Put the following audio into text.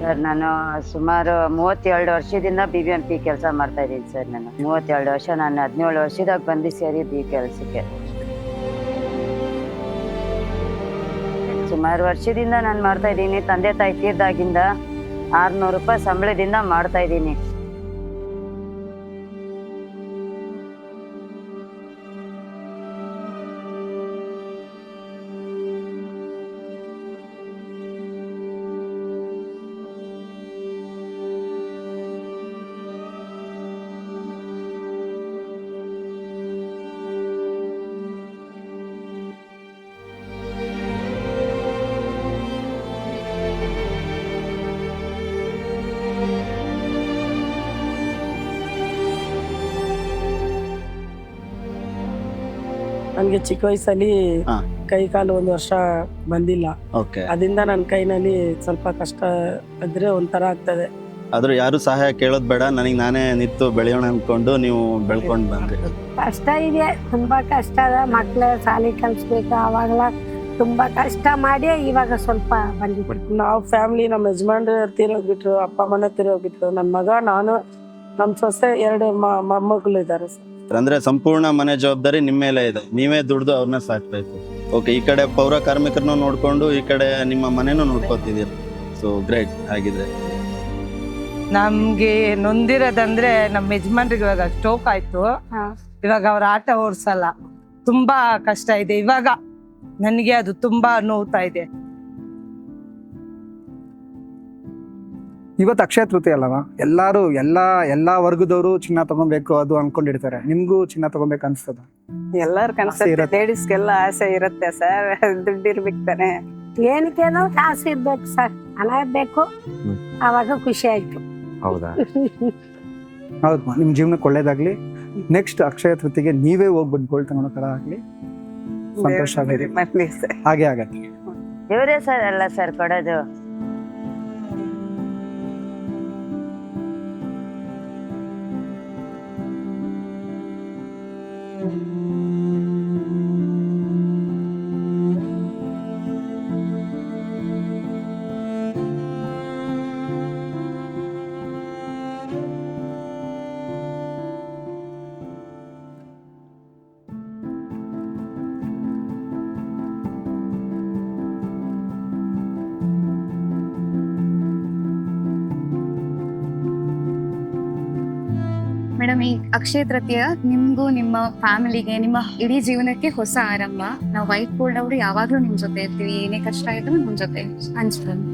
Sir ನಾನು ಸುಮಾರು 32 ವರ್ಷದಿಂದ BBMP ಕೆಲಸ ಮಾಡ್ತಾ ಇದ್ದೀನಿ ಸರ್. ನಾನು 32 ವರ್ಷ, ನಾನು 17 ವರ್ಷದಾಗ ಬಂದು ಸೇರಿದ್ದು ಈ ಕೆಲಸಕ್ಕೆ. ಸುಮಾರು ವರ್ಷದಿಂದ ನಾನು ಮಾಡ್ತಾ ಇದ್ದೀನಿ. ತಂದೆ ತಾಯಿ ತೀರ್ದಾಗಿಂದ 600 ರೂಪಾಯಿ ಸಂಬಳದಿಂದ ಮಾಡ್ತಾ ಇದ್ದೀನಿ. ನನಗೆ ಚಿಕ್ಕ ವಯಸ್ಸಲ್ಲಿ ಕೈ ಕಾಲು 1 ವರ್ಷ ಬಂದಿಲ್ಲ. ಅದರಿಂದ ನನ್ನ ಕೈನಲ್ಲಿ ಸ್ವಲ್ಪ ಕಷ್ಟ ಇದ್ರೆ ಒಂಥರ ಆಗ್ತದೆ. ಆದ್ರೂ ಯಾರು ಸಹಾಯ ಕೇಳೋದ್ ಬೇಡ, ನನಗೆ ನಾನೇ ನಿಂತು ಬೆಳೆಯೋಣ ಅನ್ಕೊಂಡು ನೀವು ಬೆಳ್ಕೊಂಡ್ ಬಂದ್ರಿ. ಕಷ್ಟ ಇದೆ, ತುಂಬಾ ಕಷ್ಟ ಅದ. ಮಕ್ಳ ಶಾಲೆ ಕಲ್ಸ್ಬೇಕು, ಅವಾಗಲ ತುಂಬಾ ಕಷ್ಟ ಮಾಡಿ ಇವಾಗ ಸ್ವಲ್ಪ ಬಂದಿದ್ವಿ. ನಾವು ಫ್ಯಾಮಿಲಿ, ನಮ್ಮ ಯಜಮಾನ್ರು ತೀರೋಗ್ಬಿಟ್ರು, ಅಪ್ಪ ಅಮ್ಮನ ತೀರೋಗ್ಬಿಟ್ರು. ನನ್ನ ಮಗ, ನಾನು, ನಮ್ಮ ಸೊಸೆ, 2 ಮೊಮ್ಮಗಳು ಇದ್ದಾರೆ ಸರ್. ಅಂದ್ರೆ ಸಂಪೂರ್ಣ ಮನೆ ಜವಾಬ್ದಾರಿ ನಿಮ್ಮ ಮೇಲೆ ಇದೆ, ನೀವೇ ದುಡ್ದು ಅವ್ರನ್ನ ಸಾಕ್ಬೇಕು. ಓಕೆ, ಈ ಕಡೆ ಪೌರ ಕಾರ್ಮಿಕರನ್ನು ನೋಡ್ಕೊಂಡು ಈ ಕಡೆ ನಿಮ್ಮ ಮನೆನೂ ನೋಡ್ಕೋತಿದ್ದೀರಿ. So great. ಆಗಿದ್ರೆ ನಮ್ಗೆ ನೊಂದಿರೋದಂದ್ರೆ ನಮ್ಮ ಯಜಮಾನ್ರಿಗೆ ಇವಾಗ ಸ್ಟ್ರೋಕ್ ಆಯ್ತು. ಇವಾಗ ಅವ್ರ ಆಟ ಓಡ್ಸಲ್ಲ, ತುಂಬಾ ಕಷ್ಟ ಇದೆ. ಇವಾಗ ನನಗೆ ಅದು ತುಂಬಾ ನೋವ್ತಾ ಇದೆ. ಇವತ್ತು ಅಕ್ಷಯ ತೃತೀಯ ಅಲ್ಲವಾ? ಎಲ್ಲಾ ವರ್ಗದವರು ಚಿನ್ನ ತಗೊಬೇಕು ಅದು ಅನ್ಕೊಂಡಿರ್ತಾರೆ. ನಿಮ್ಗೂ ಚಿನ್ನ ತಗೊಬೇಕು ಅನ್ಸ್ತದ? ಎಲ್ಲಾರು ಕನಸು, ಲೇಡೀಸ್ಗೆಲ್ಲ ಆಸೆ ಇರುತ್ತೆ ಸರ್. ದುಡ್ಡಿರ್ಬೇಕು ತಾನೆ. ಏನಕ್ಕೇನೋ ಕಾಸು ಇರ್ಬೇಕು ಸರ್, ಹಣ ಬೇಕು, ಅವಾಗ ಖುಷಿ ಆಯ್ತು. ಹೌದಾ? ಹೌದು, ನಿಮ್ ಜೀವನಕ್ಕೆ ಒಳ್ಳೇದಾಗ್ಲಿ. ನೆಕ್ಸ್ಟ್ ಅಕ್ಷಯ ತೃತೀಯಗೆ ನೀವೇ ಹೋಗ್ಬಿಟ್ಟು ಗೋಲ್ಡ್ ತಗೊಳೋ ತರ ಆಗ್ಲಿ. ಸಂತೋಷ ಆಗಲಿ. ಹಾಗೆ ಆಗತ್ತೆ. ಇವರೇ ಸರ್ ಅಲ್ಲ ಸರ್ ಕೊಡೋದು. ಮೇಡಮ್, ಈ ಅಕ್ಷಯ ತೃತೀಯ ನಿಮ್ಗೂ ನಿಮ್ಮ ಫ್ಯಾಮಿಲಿಗೆ, ನಿಮ್ಮ ಇಡೀ ಜೀವನಕ್ಕೆ ಹೊಸ ಆರಂಭ. ನಾವು ವೈಟ್ ಗೋಲ್ಡ್ ಅವರು ಯಾವಾಗ್ಲೂ ನಿಮ್ ಜೊತೆ ಇರ್ತೀವಿ. ಏನೇ ಕಷ್ಟ ಇದ್ರು ನಿಮ್ ಜೊತೆ ಹಂಚ್ಕೊಂಡು.